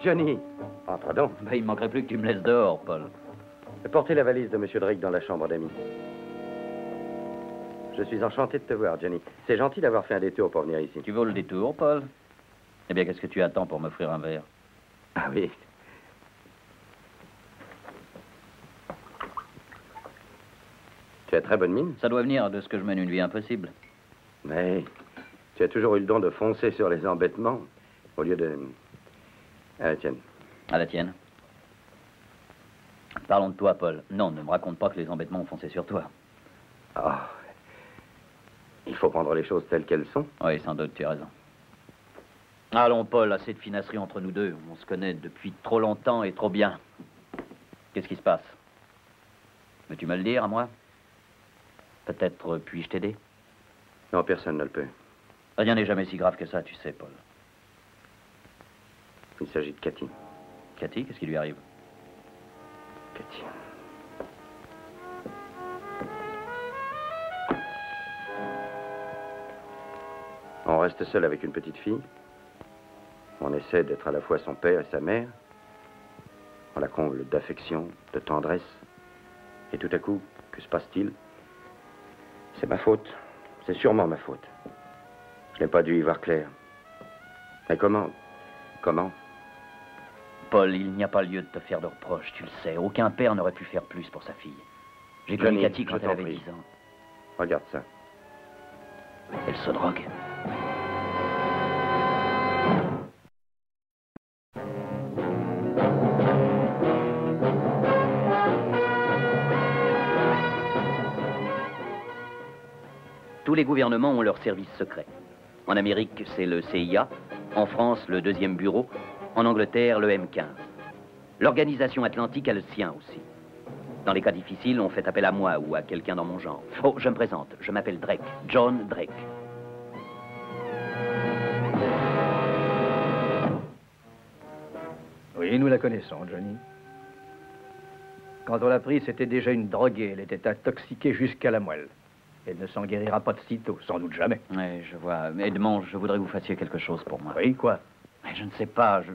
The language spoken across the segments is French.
Johnny, entre donc. Ben, il manquerait plus que tu me laisses dehors, Paul. Portez la valise de M. Drake dans la chambre d'amis. Je suis enchanté de te voir, Johnny. C'est gentil d'avoir fait un détour pour venir ici. Tu veux le détour, Paul? Eh bien, qu'est-ce que tu attends pour m'offrir un verre? Ah oui. Tu as très bonne mine. Ça doit venir de ce que je mène une vie impossible. Mais tu as toujours eu le don de foncer sur les embêtements au lieu de... À la tienne. À la tienne. Parlons de toi, Paul. Non, ne me raconte pas que les embêtements ont foncé sur toi. Ah. Il faut prendre les choses telles qu'elles sont. Oui, sans doute, tu as raison. Allons, Paul, assez de finasserie entre nous deux. On se connaît depuis trop longtemps et trop bien. Qu'est-ce qui se passe? Veux-tu me le dire à moi? Peut-être puis-je t'aider? Non, personne ne le peut. Rien n'est jamais si grave que ça, tu sais, Paul. Il s'agit de Cathy. Cathy, qu'est-ce qui lui arrive? Cathy. On reste seul avec une petite fille. On essaie d'être à la fois son père et sa mère. On la comble d'affection, de tendresse. Et tout à coup, que se passe-t-il? C'est ma faute. C'est sûrement ma faute. Je n'ai pas dû y voir clair. Mais comment? Comment? Paul, il n'y a pas lieu de te faire de reproches, tu le sais. Aucun père n'aurait pu faire plus pour sa fille. J'ai connu Johnny, Cathy quand je elle t'en avait prie. 10 ans. Regarde ça. Elle se drogue. Tous les gouvernements ont leurs services secrets. En Amérique, c'est le CIA. En France, le 2e bureau. En Angleterre, le M15. L'organisation atlantique a le sien aussi. Dans les cas difficiles, on fait appel à moi ou à quelqu'un dans mon genre. Oh, je me présente. Je m'appelle Drake. John Drake. Oui, nous la connaissons, Johnny. Quand on l'a prise, c'était déjà une droguée. Elle était intoxiquée jusqu'à la moelle. Elle ne s'en guérira pas de sitôt, sans doute jamais. Oui, je vois. Mais Edmond, je voudrais que vous fassiez quelque chose pour moi. Oui, quoi? Mais je ne sais pas. Je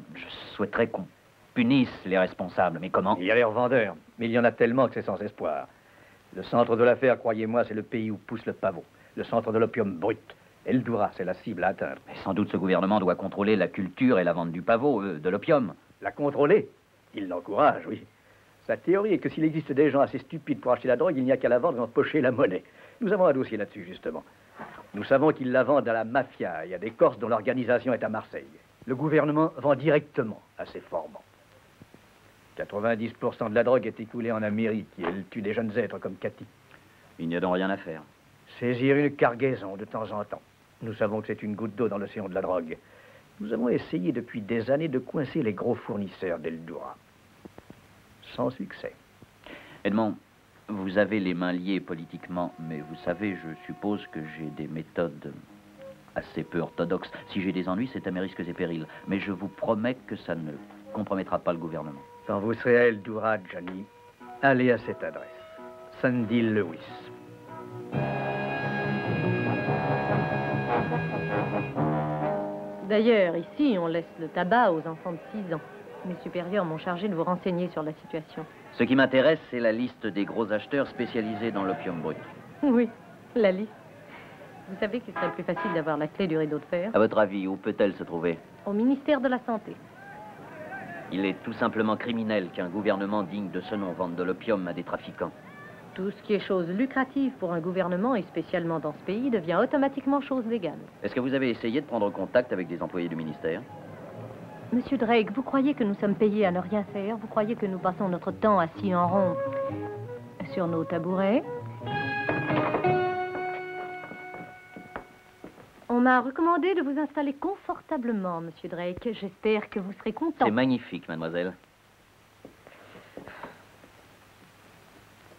souhaiterais qu'on punisse les responsables. Mais comment? Il y a les revendeurs, mais il y en a tellement que c'est sans espoir. Le centre de l'affaire, croyez-moi, c'est le pays où pousse le pavot. Le centre de l'opium brut. Eldora, c'est la cible à atteindre. Mais sans doute ce gouvernement doit contrôler la culture et la vente du pavot, de l'opium. La contrôler? Il l'encourage, oui. Sa théorie est que s'il existe des gens assez stupides pour acheter la drogue, il n'y a qu'à la vendre et empocher la monnaie. Nous avons un dossier là-dessus, justement. Nous savons qu'ils la vendent à la mafia. Il y a des Corses dont l'organisation est à Marseille. Le gouvernement vend directement à ces formants. 90% de la drogue est écoulée en Amérique et elle tue des jeunes êtres comme Cathy. Il n'y a donc rien à faire. Saisir une cargaison de temps en temps. Nous savons que c'est une goutte d'eau dans l'océan de la drogue. Nous avons essayé depuis des années de coincer les gros fournisseurs d'Eldora. Sans succès. Edmond, vous avez les mains liées politiquement, mais vous savez, je suppose que j'ai des méthodes assez peu orthodoxes. Si j'ai des ennuis, c'est à mes risques et périls. Mais je vous promets que ça ne compromettra pas le gouvernement. Quand vous serez à Eldora, Johnny, allez à cette adresse. Sandy Lewis. D'ailleurs, ici, on laisse le tabac aux enfants de 6 ans. Mes supérieurs m'ont chargé de vous renseigner sur la situation. Ce qui m'intéresse, c'est la liste des gros acheteurs spécialisés dans l'opium brut. Oui, la liste. Vous savez qu'il serait plus facile d'avoir la clé du rideau de fer? À votre avis, où peut-elle se trouver? Au ministère de la Santé. Il est tout simplement criminel qu'un gouvernement digne de ce nom vende de l'opium à des trafiquants. Tout ce qui est chose lucrative pour un gouvernement, et spécialement dans ce pays, devient automatiquement chose légale. Est-ce que vous avez essayé de prendre contact avec des employés du ministère? Monsieur Drake, vous croyez que nous sommes payés à ne rien faire? Vous croyez que nous passons notre temps assis en rond sur nos tabourets? On m'a recommandé de vous installer confortablement, Monsieur Drake. J'espère que vous serez content. C'est magnifique, mademoiselle.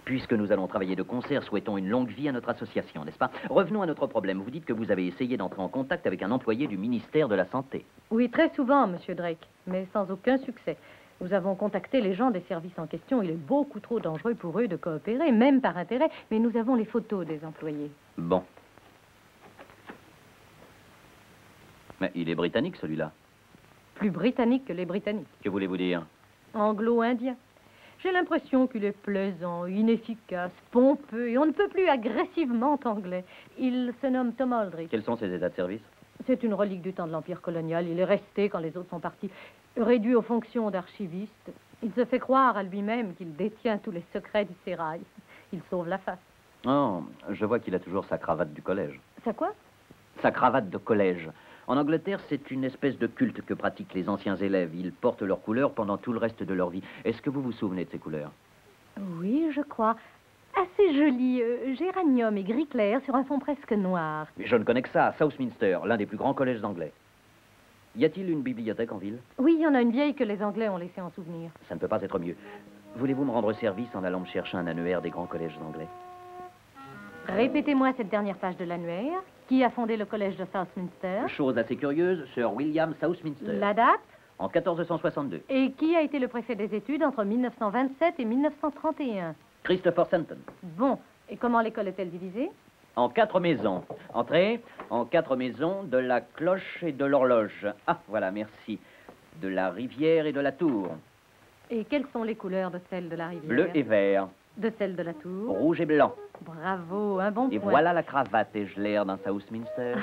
Puisque nous allons travailler de concert, souhaitons une longue vie à notre association, n'est-ce pas? Revenons à notre problème. Vous dites que vous avez essayé d'entrer en contact avec un employé du ministère de la Santé. Oui, très souvent, Monsieur Drake, mais sans aucun succès. Nous avons contacté les gens des services en question. Il est beaucoup trop dangereux pour eux de coopérer, même par intérêt, mais nous avons les photos des employés. Bon. Mais il est britannique, celui-là. Plus britannique que les Britanniques. Que voulez-vous dire? Anglo-indien. J'ai l'impression qu'il est plaisant, inefficace, pompeux, et on ne peut plus agressivement anglais. Il se nomme Tom Aldrich. Quels sont ses états de service? C'est une relique du temps de l'Empire colonial. Il est resté quand les autres sont partis. Réduit aux fonctions d'archiviste, il se fait croire à lui-même qu'il détient tous les secrets du sérail. Il sauve la face. Oh, je vois qu'il a toujours sa cravate du collège. Ça quoi? Sa cravate de collège. En Angleterre, c'est une espèce de culte que pratiquent les anciens élèves. Ils portent leurs couleurs pendant tout le reste de leur vie. Est-ce que vous vous souvenez de ces couleurs? Oui, je crois. Assez joli, géranium et gris clair sur un fond presque noir. Mais je ne connais que ça, Southminster, l'un des plus grands collèges anglais. Y a-t-il une bibliothèque en ville? Oui, il y en a une vieille que les Anglais ont laissée en souvenir. Ça ne peut pas être mieux. Voulez-vous me rendre service en allant me chercher un annuaire des grands collèges anglais? Répétez-moi cette dernière page de l'annuaire. Qui a fondé le collège de Southminster? Chose assez curieuse, Sir William Southminster. La date? En 1462. Et qui a été le préfet des études entre 1927 et 1931? Christopher Senton. Bon, et comment l'école est-elle divisée? En 4 maisons. Entrez en 4 maisons de la cloche et de l'horloge. Ah, voilà, merci. De la rivière et de la tour. Et quelles sont les couleurs de celle de la rivière? Bleu et vert. De celle de la tour? Rouge et blanc. Bravo, un bon Et point. voilà la cravate et je l'air d'un Southminster.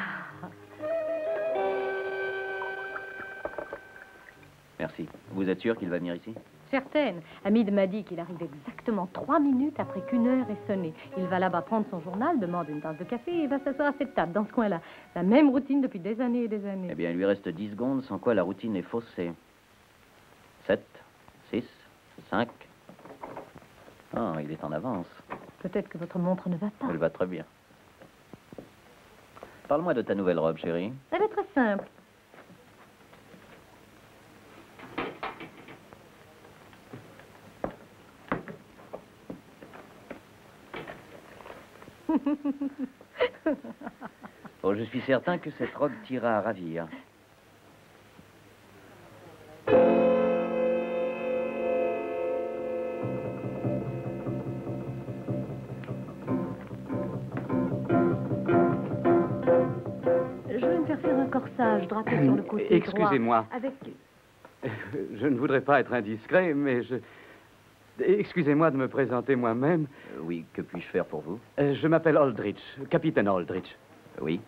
Merci. Vous êtes sûr qu'il va venir ici? Certaine. Hamid m'a dit qu'il arrive exactement 3 minutes après qu'une heure est sonnée. Il va là-bas prendre son journal, demande une tasse de café et va s'asseoir à cette table, dans ce coin-là. La même routine depuis des années et des années. Eh bien, il lui reste 10 secondes, sans quoi la routine est faussée. 7, 6, 5. Ah, il est en avance. Peut-être que votre montre ne va pas. Elle va très bien. Parle-moi de ta nouvelle robe, chérie. Elle est très simple. Oh, je suis certain que cette robe t'ira à ravir. Je vais me faire un corsage drapé sur le côté Excusez-moi. droit. Avec... Je ne voudrais pas être indiscret, mais excusez-moi de me présenter moi-même. Oui, que puis-je faire pour vous? Je m'appelle Aldrich, capitaine Aldrich. Oui.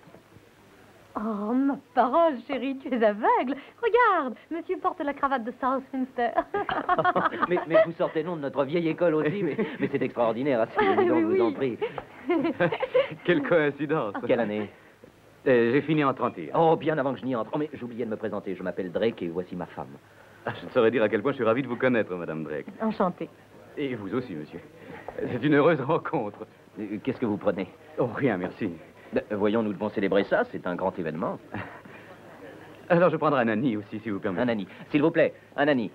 Oh, ma parole, chérie, tu es aveugle. Regarde, monsieur porte la cravate de Southminster. mais vous sortez nom de notre vieille école aussi, mais c'est extraordinaire, asseyez-vous donc, Oui, vous en oui. prie. Quelle coïncidence. Quelle année? J'ai fini en 31. Oh, bien avant que je n'y entre. Oh, mais j'oubliais de me présenter, je m'appelle Drake et voici ma femme. Ah, je ne saurais dire à quel point je suis ravi de vous connaître, Madame Drake. Enchantée. Et vous aussi, monsieur. C'est une heureuse rencontre. Qu'est-ce que vous prenez? Oh, rien, merci. Voyons, nous devons célébrer ça, c'est un grand événement. Alors, je prendrai un Annie aussi, si vous permettez. Un Annie. S'il vous plaît, un Annie.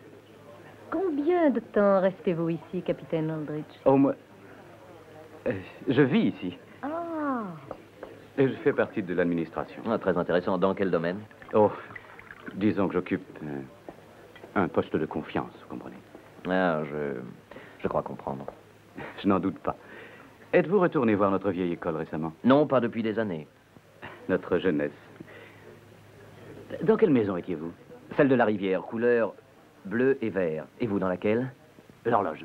Combien de temps restez-vous ici, capitaine Aldrich? Oh, moi... je vis ici. Ah, Et je fais partie de l'administration. Ah, très intéressant. Dans quel domaine? Oh, disons que j'occupe un poste de confiance, vous comprenez. Ah, je crois comprendre. Je n'en doute pas. Êtes-vous retourné voir notre vieille école récemment? Non, pas depuis des années. Notre jeunesse. Dans quelle maison étiez-vous? Celle de la rivière, couleur bleu et vert. Et vous, dans laquelle? L'horloge.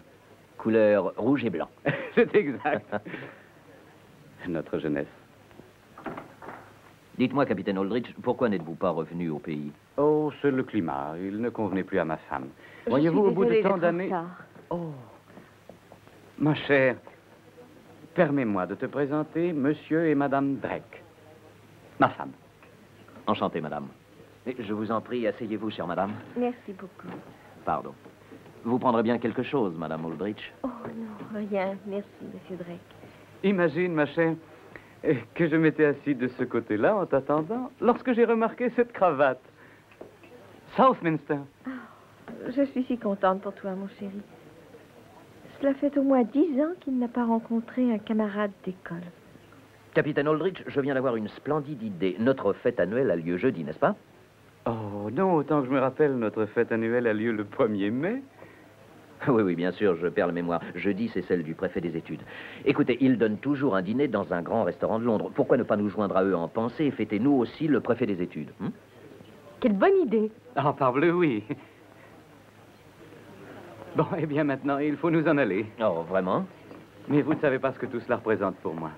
Couleur rouge et blanc. C'est exact. Notre jeunesse. Dites-moi, capitaine Aldrich, pourquoi n'êtes-vous pas revenu au pays? Oh, c'est le climat. Il ne convenait plus à ma femme. je Voyez-vous, suis au bout de désolée tant d'être en d'années... retard. Oh, ma chère, permets-moi de te présenter Monsieur et Madame Drake, ma femme. Enchanté, madame. Mais je vous en prie, asseyez-vous, chère madame. Merci beaucoup. Pardon. Vous prendrez bien quelque chose, madame Aldrich? Oh non, rien. Merci, monsieur Drake. Imagine, ma chère, que je m'étais assis de ce côté-là en t'attendant lorsque j'ai remarqué cette cravate. Southminster. Je suis si contente pour toi, mon chéri. Cela fait au moins 10 ans qu'il n'a pas rencontré un camarade d'école. Capitaine Aldrich, je viens d'avoir une splendide idée. Notre fête annuelle a lieu jeudi, n'est-ce pas? Oh, non, autant que je me rappelle, notre fête annuelle a lieu le 1er mai. Oui, oui, bien sûr, je perds la mémoire. Jeudi, c'est celle du préfet des études. Écoutez, ils donnent toujours un dîner dans un grand restaurant de Londres. Pourquoi ne pas nous joindre à eux en pensée et fêter nous aussi le préfet des études? Quelle bonne idée. Ah, parbleu, oui. Bon, eh bien, maintenant, il faut nous en aller. Oh, vraiment? Mais vous ne savez pas ce que tout cela représente pour moi.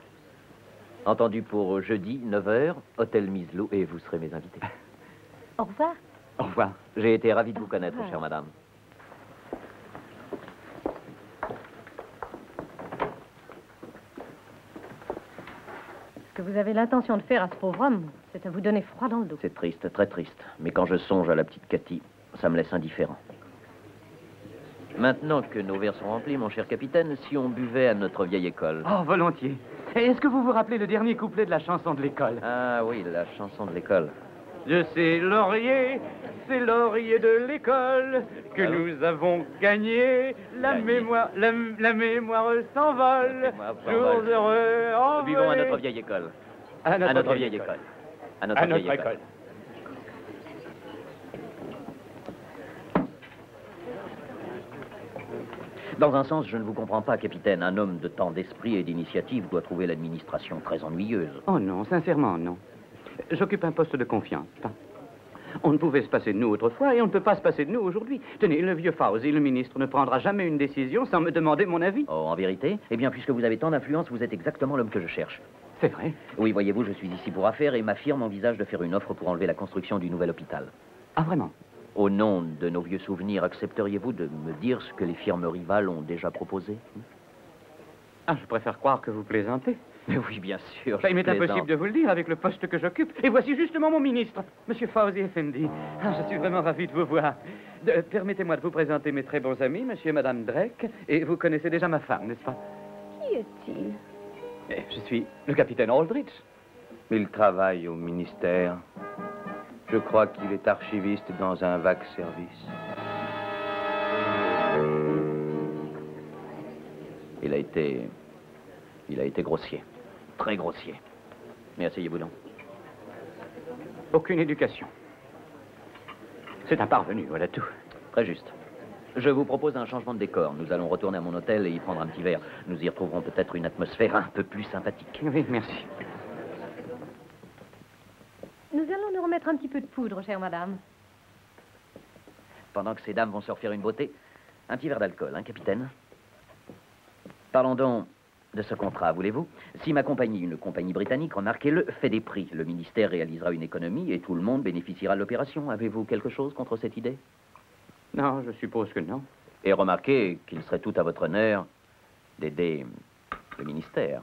Entendu pour jeudi, 9h, Hôtel Miselot, et vous serez mes invités. Au revoir. Au revoir. J'ai été ravi de vous connaître, chère madame. Ce que vous avez l'intention de faire à ce pauvre homme, c'est à vous donner froid dans le dos. C'est triste, très triste. Mais quand je songe à la petite Cathy, ça me laisse indifférent. Maintenant que nos verres sont remplis, mon cher capitaine, si on buvait à notre vieille école. Oh, volontiers. Et est-ce que vous vous rappelez le dernier couplet de la chanson de l'école? Ah oui, la chanson de l'école. Je sais, Laurier, c'est Laurier de l'école que nous avons gagné. La mémoire s'envole. Jours heureux envolés. Buvons à notre vieille école. À notre vieille école. À notre vieille école. Dans un sens, je ne vous comprends pas, capitaine. Un homme de tant d'esprit et d'initiative doit trouver l'administration très ennuyeuse. Oh non, sincèrement, non. J'occupe un poste de confiance. Enfin, on ne pouvait se passer de nous autrefois et on ne peut pas se passer de nous aujourd'hui. Tenez, le vieux Fauzi, le ministre, ne prendra jamais une décision sans me demander mon avis. Oh, en vérité? Eh bien, puisque vous avez tant d'influence, vous êtes exactement l'homme que je cherche. C'est vrai. Oui, voyez-vous, je suis ici pour affaires et ma firme envisage de faire une offre pour enlever la construction du nouvel hôpital. Ah, vraiment? Au nom de nos vieux souvenirs, accepteriez-vous de me dire ce que les firmes rivales ont déjà proposé? Ah, je préfère croire que vous plaisantez. Mais oui, bien sûr. Il m'est je plaisante. impossible de vous le dire avec le poste que j'occupe. Et voici justement mon ministre, Monsieur Fauzi Effendi. Ah, je suis vraiment ravi de vous voir. Permettez-moi de vous présenter mes très bons amis, Monsieur et Madame Drake. Et vous connaissez déjà ma femme, n'est-ce pas? Qui est-il? Je suis le capitaine Aldrich. Il travaille au ministère. Je crois qu'il est archiviste dans un vague service. Il a été grossier. Très grossier. Mais asseyez-vous donc. Aucune éducation. C'est un parvenu, voilà tout. Très juste. Je vous propose un changement de décor. Nous allons retourner à mon hôtel et y prendre un petit verre. Nous y retrouverons peut-être une atmosphère un peu plus sympathique. Oui, merci. Nous allons nous remettre un petit peu de poudre, chère madame. Pendant que ces dames vont se refaire une beauté, un petit verre d'alcool, hein, capitaine? Parlons donc de ce contrat, voulez-vous? Si ma compagnie, une compagnie britannique, remarquez-le, fait des prix, le ministère réalisera une économie et tout le monde bénéficiera de l'opération. Avez-vous quelque chose contre cette idée? Non, je suppose que non. Et remarquez qu'il serait tout à votre honneur d'aider le ministère.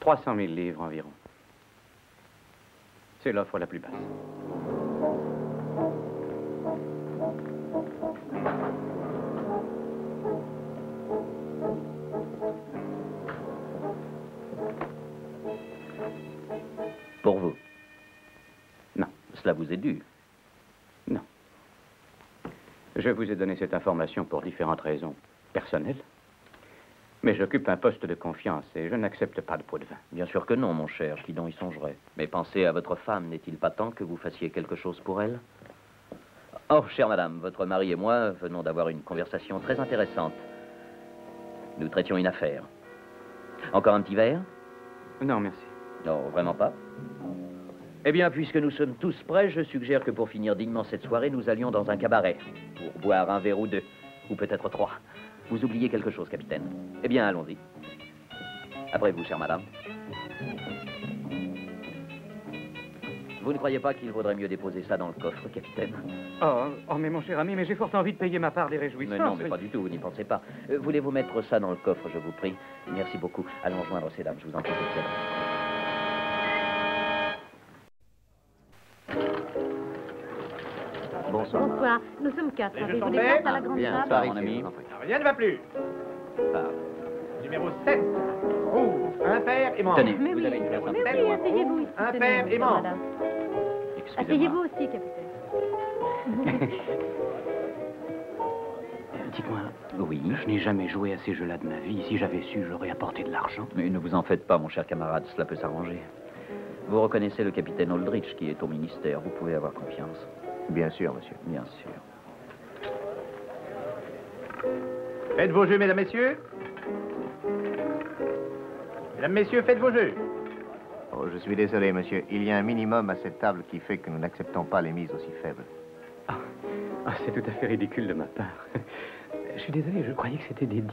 300 000 livres environ. C'est l'offre la plus basse. Pour vous? Non. Cela vous est dû? Non. Je vous ai donné cette information pour différentes raisons personnelles. Mais j'occupe un poste de confiance et je n'accepte pas de pot de vin. Bien sûr que non, mon cher. Qui donc y songerait? Mais pensez à votre femme. N'est-il pas temps que vous fassiez quelque chose pour elle? Oh, chère madame, votre mari et moi venons d'avoir une conversation très intéressante. Nous traitions une affaire. Encore un petit verre? Non, merci. Non, vraiment pas. Eh bien, puisque nous sommes tous prêts, je suggère que pour finir dignement cette soirée, nous allions dans un cabaret pour boire un verre ou deux, ou peut-être 3. Vous oubliez quelque chose, capitaine. Eh bien, allons-y. Après vous, chère madame. Vous ne croyez pas qu'il vaudrait mieux déposer ça dans le coffre, capitaine? Oh, mais mon cher ami, mais j'ai fort envie de payer ma part des réjouissances. Mais non, mais pas du tout, vous n'y pensez pas. Voulez-vous mettre ça dans le coffre, je vous prie? Merci beaucoup. Allons joindre ces dames, je vous en prie, capitaine. Bonsoir. Bonsoir. Nous sommes 4. Avez-vous des places à la grande Bien, table? mon ami. Rien ne va plus. Ah. Numéro 7. Rouge, impair et membre. Tenez, Mais vous oui, avez une place mais oui, asseyez-vous ici. Un tenez, père et mort. madame. Excusez-moi. Asseyez-vous aussi, capitaine. Dites-moi, Oui. je n'ai jamais joué à ces jeux-là de ma vie. Si j'avais su, j'aurais apporté de l'argent. Mais ne vous en faites pas, mon cher camarade, cela peut s'arranger. Vous reconnaissez le capitaine Aldrich qui est au ministère. Vous pouvez avoir confiance. Bien sûr, monsieur. Bien sûr. Faites vos jeux, mesdames, messieurs. Mesdames, messieurs, faites vos jeux. Oh, je suis désolé, monsieur. Il y a un minimum à cette table qui fait que nous n'acceptons pas les mises aussi faibles. Ah, c'est tout à fait ridicule de ma part. Je suis désolé, je croyais que c'était des 10.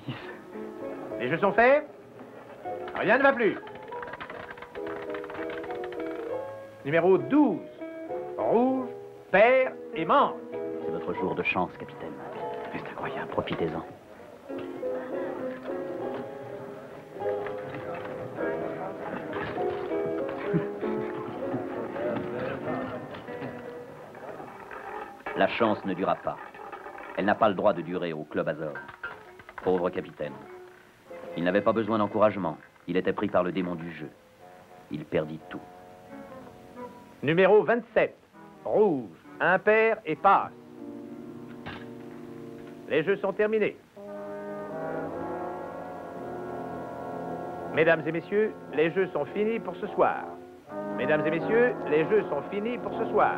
Les jeux sont faits? Rien ne va plus. Numéro 12. Rouge, pair et manche. C'est votre jour de chance, capitaine. C'est incroyable, profitez-en. La chance ne durera pas. Elle n'a pas le droit de durer au Club Azor. Pauvre capitaine. Il n'avait pas besoin d'encouragement. Il était pris par le démon du jeu. Il perdit tout. Numéro 27. Rouge, impair et passe. Les jeux sont terminés. Mesdames et messieurs, les jeux sont finis pour ce soir. Mesdames et messieurs, les jeux sont finis pour ce soir.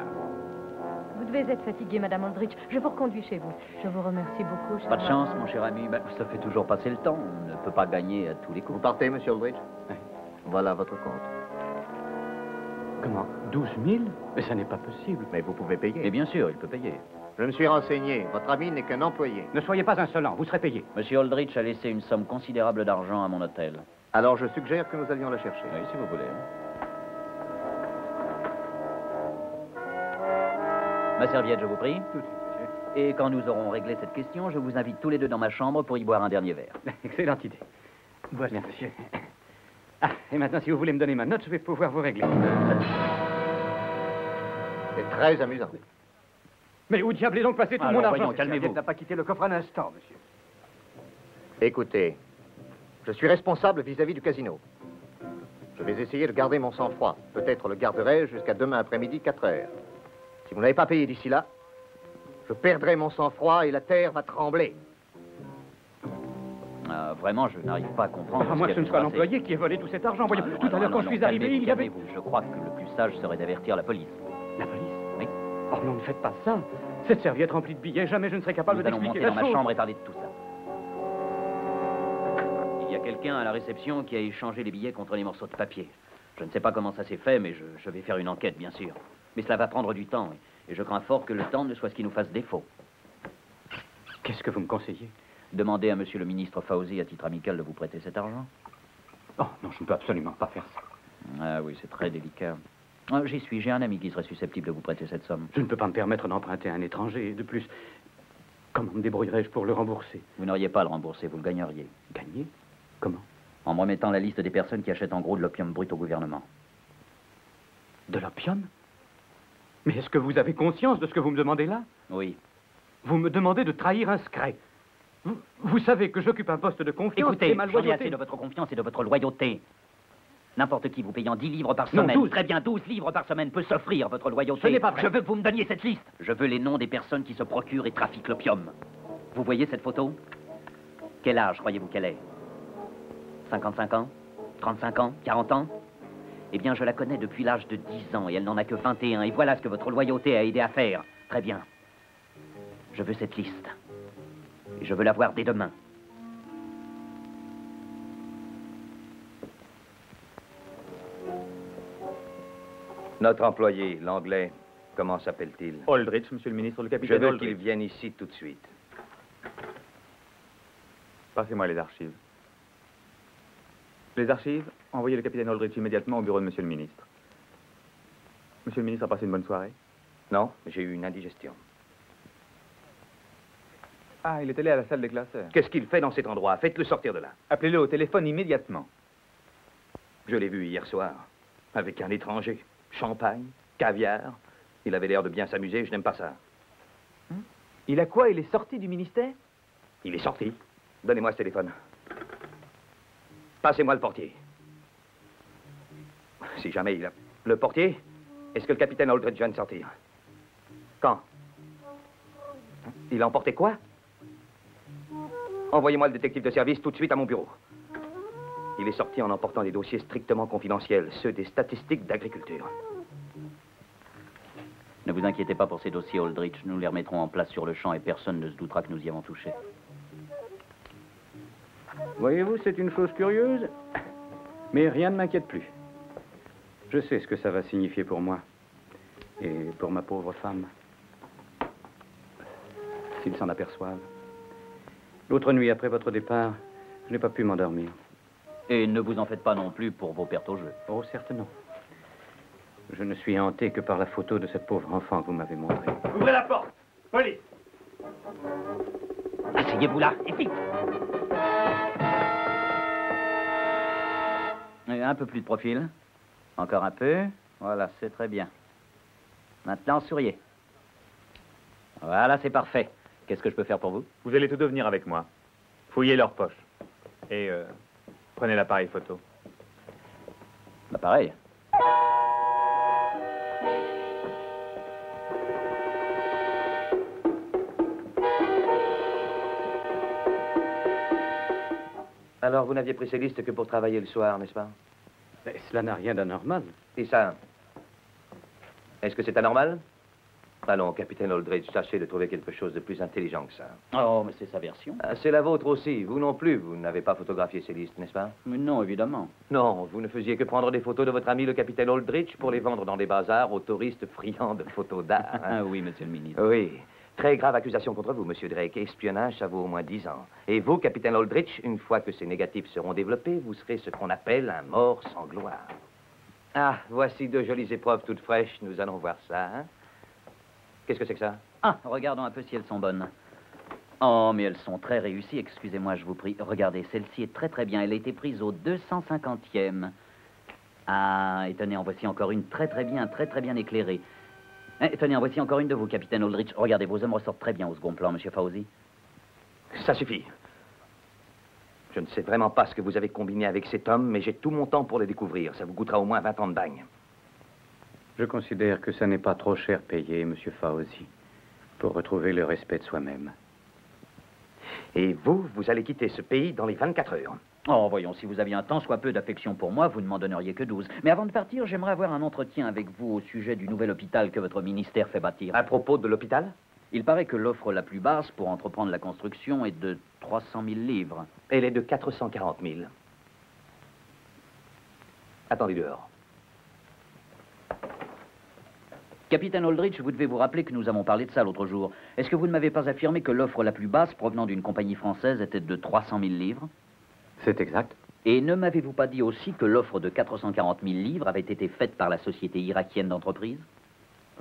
Vous devez être fatiguée, Madame Aldrich. Je vous reconduis chez vous. Je vous remercie beaucoup, cher Pas de chance, Martin. mon cher ami. Ben, ça fait toujours passer le temps. On ne peut pas gagner à tous les coups. Vous partez, monsieur Aldrich? Oui. Voilà votre compte. Comment? 12 000? Mais ça n'est pas possible. Mais vous pouvez payer. Et bien sûr, il peut payer. Je me suis renseigné. Votre ami n'est qu'un employé. Ne soyez pas insolent, vous serez payé. Monsieur Aldrich a laissé une somme considérable d'argent à mon hôtel. Alors je suggère que nous allions la chercher. Oui, si vous voulez. Ma serviette, je vous prie. Tout de suite, monsieur. Et quand nous aurons réglé cette question, je vous invite tous les deux dans ma chambre pour y boire un dernier verre. Excellente idée. Voici, monsieur. Ah, et maintenant, si vous voulez me donner ma note, je vais pouvoir vous régler. C'est très amusant. Mais où diable est donc passé tout Alors, mon argent? voyons, calmez-vous. Elle n'a pas quitté le coffre un instant, monsieur. Écoutez, je suis responsable vis-à-vis du casino. Je vais essayer de garder mon sang-froid. Peut-être le garderai-je jusqu'à demain après-midi, 4 heures. Si vous n'avez pas payé d'ici là, je perdrai mon sang-froid et la terre va trembler. Vraiment, je n'arrive pas à comprendre. À moins que ce ne soit l'employé qui ait volé tout cet argent. Voyons, tout à l'heure, quand je suis arrivé, il y avait... Calmez-vous. Je crois que le plus sage serait d'avertir la police. La police? Oui. Oh non, ne faites pas ça. Cette serviette remplie de billets, jamais je ne serai capable Nous allons d'expliquer monter la dans ma chose. chambre et parler de tout ça. Il y a quelqu'un à la réception qui a échangé les billets contre les morceaux de papier. Je ne sais pas comment ça s'est fait, mais je vais faire une enquête, bien sûr. Mais cela va prendre du temps, et je crains fort que le temps ne soit ce qui nous fasse défaut. Qu'est-ce que vous me conseillez? Demandez à monsieur le ministre Fauzi, à titre amical, de vous prêter cet argent. Oh non, je ne peux absolument pas faire ça. Ah oui, c'est très délicat. Ah, j'y suis, j'ai un ami qui serait susceptible de vous prêter cette somme. Je ne peux pas me permettre d'emprunter à un étranger. De plus, comment me débrouillerai-je pour le rembourser? Vous n'auriez pas à le rembourser, vous le gagneriez. Gagner? Comment? En me remettant la liste des personnes qui achètent en gros de l'opium brut au gouvernement. De l'opium? Mais est-ce que vous avez conscience de ce que vous me demandez là? Oui. Vous me demandez de trahir un secret. Vous savez que j'occupe un poste de confiance. Écoutez, et ma j'en ai loyauté... assez de votre confiance et de votre loyauté. N'importe qui vous payant 10 livres par Non, semaine, 12. très bien 12 livres par semaine, peut s'offrir votre loyauté. Ce n'est pas vrai. Je veux que vous me donniez cette liste. Je veux les noms des personnes qui se procurent et trafiquent l'opium. Vous voyez cette photo? Quel âge croyez-vous qu'elle est? 55 ans? 35 ans? 40 ans? Eh bien, je la connais depuis l'âge de 10 ans et elle n'en a que 21. Et voilà ce que votre loyauté a aidé à faire. Très bien. Je veux cette liste. Et je veux la voir dès demain. Notre employé, l'anglais, comment s'appelle-t-il? Aldrich, monsieur le ministre, le Je capitaine veux Aldrich. qu'il vienne ici tout de suite. Passez-moi les archives. Les archives, envoyez le capitaine Aldrich immédiatement au bureau de monsieur le ministre. Monsieur le ministre a passé une bonne soirée? Non, j'ai eu une indigestion. Ah, il est allé à la salle des classeurs. Qu'est-ce qu'il fait dans cet endroit? Faites-le sortir de là. Appelez-le au téléphone immédiatement. Je l'ai vu hier soir, avec un étranger. Champagne, caviar. Il avait l'air de bien s'amuser, je n'aime pas ça. Il a quoi? Il est sorti du ministère? Il est sorti. Donnez-moi ce téléphone. Passez-moi le portier. Si jamais il a... Le portier? Est-ce que le capitaine Aldrich vient de sortir? Quand? Il a emporté quoi? Envoyez-moi le détective de service tout de suite à mon bureau. Il est sorti en emportant des dossiers strictement confidentiels, ceux des statistiques d'agriculture. Ne vous inquiétez pas pour ces dossiers, Aldrich. Nous les remettrons en place sur le champ et personne ne se doutera que nous y avons touché. Voyez-vous, c'est une chose curieuse, mais rien ne m'inquiète plus. Je sais ce que ça va signifier pour moi. Et pour ma pauvre femme. S'ils s'en aperçoivent. L'autre nuit, après votre départ, je n'ai pas pu m'endormir. Et ne vous en faites pas non plus pour vos pertes au jeu. Oh, certes non. Je ne suis hanté que par la photo de cette pauvre enfant que vous m'avez montrée. Ouvrez la porte! Police! Asseyez-vous là, et vite! Et un peu plus de profil. Encore un peu. Voilà, c'est très bien. Maintenant, souriez. Voilà, c'est parfait. Qu'est-ce que je peux faire pour vous? Vous allez tous deux venir avec moi. Fouillez leurs poches. Et prenez l'appareil photo. L'appareil? Alors, vous n'aviez pris ces listes que pour travailler le soir, n'est-ce pas? Mais cela n'a rien d'anormal. Et ça? Est-ce que c'est anormal? Allons, capitaine Aldridge, tâchez de trouver quelque chose de plus intelligent que ça. Oh, mais c'est sa version. Ah, c'est la vôtre aussi. Vous non plus, vous n'avez pas photographié ces listes, n'est-ce pas? Mais non, évidemment. Non, vous ne faisiez que prendre des photos de votre ami le capitaine Aldridge pour les vendre dans des bazars aux touristes friands de photos d'art. hein. Ah oui, monsieur le ministre. Oui. Très grave accusation contre vous, monsieur Drake. Espionnage, ça vaut au moins 10 ans. Et vous, capitaine Aldridge, une fois que ces négatifs seront développés, vous serez ce qu'on appelle un mort sans gloire. Ah, voici deux jolies épreuves toutes fraîches. Nous allons voir ça, hein? Qu'est-ce que c'est que ça? Ah, regardons un peu si elles sont bonnes. Oh, mais elles sont très réussies, excusez-moi, je vous prie. Regardez, celle-ci est très très bien. Elle a été prise au 250e. Ah, et tenez, en voici encore une très très bien éclairée. Eh, tenez, en voici encore une de vous, capitaine Aldridge. Regardez, vos hommes ressortent très bien au second plan, monsieur Fawzi. Ça suffit. Je ne sais vraiment pas ce que vous avez combiné avec cet homme, mais j'ai tout mon temps pour le découvrir. Ça vous coûtera au moins 20 ans de bagne. Je considère que ça n'est pas trop cher payé, monsieur Fawzi, pour retrouver le respect de soi-même. Et vous, vous allez quitter ce pays dans les 24 heures. Oh, voyons, si vous aviez un tant soit peu d'affection pour moi, vous ne m'en donneriez que 12. Mais avant de partir, j'aimerais avoir un entretien avec vous au sujet du nouvel hôpital que votre ministère fait bâtir. À propos de l'hôpital? Il paraît que l'offre la plus basse pour entreprendre la construction est de 300 000 livres. Elle est de 440 000. Attendez dehors. Capitaine Aldridge, vous devez vous rappeler que nous avons parlé de ça l'autre jour. Est-ce que vous ne m'avez pas affirmé que l'offre la plus basse provenant d'une compagnie française était de 300 000 livres? C'est exact. Et ne m'avez-vous pas dit aussi que l'offre de 440 000 livres avait été faite par la société irakienne d'entreprise?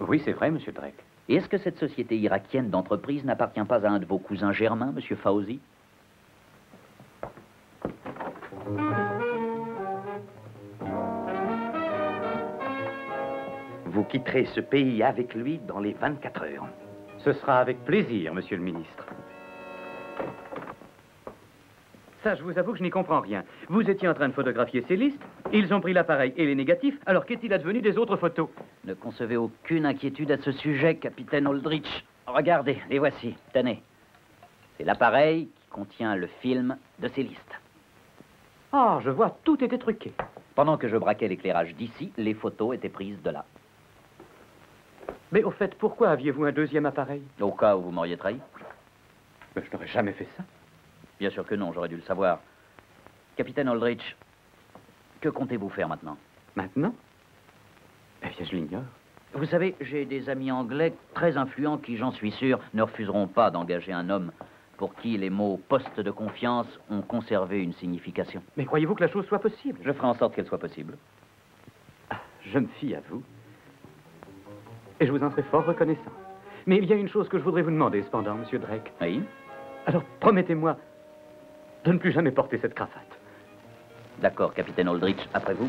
Oui, c'est vrai, monsieur Drake. Et est-ce que cette société irakienne d'entreprise n'appartient pas à un de vos cousins germains, monsieur Fawzi? Vous quitterez ce pays avec lui dans les 24 heures. Ce sera avec plaisir, monsieur le ministre. Ça, je vous avoue que je n'y comprends rien. Vous étiez en train de photographier ces listes, ils ont pris l'appareil et les négatifs, alors qu'est-il advenu des autres photos? Ne concevez aucune inquiétude à ce sujet, capitaine Aldridge. Regardez, les voici. Tenez. C'est l'appareil qui contient le film de ces listes. Ah, je vois, tout était truqué. Pendant que je braquais l'éclairage d'ici, les photos étaient prises de là. Mais au fait, pourquoi aviez-vous un deuxième appareil? Au cas où vous m'auriez trahi? Je n'aurais jamais fait ça. Bien sûr que non, j'aurais dû le savoir. Capitaine Aldridge, que comptez-vous faire maintenant? Maintenant? Eh bien, je l'ignore. Vous savez, j'ai des amis anglais très influents qui, j'en suis sûr, ne refuseront pas d'engager un homme pour qui les mots « poste de confiance » ont conservé une signification. Mais croyez-vous que la chose soit possible? Je ferai en sorte qu'elle soit possible. Ah, je me fie à vous. Et je vous en serai fort reconnaissant. Mais il y a une chose que je voudrais vous demander, cependant, monsieur Drake. Oui? Alors, promettez-moi de ne plus jamais porter cette cravate. D'accord, capitaine Aldridge, après vous.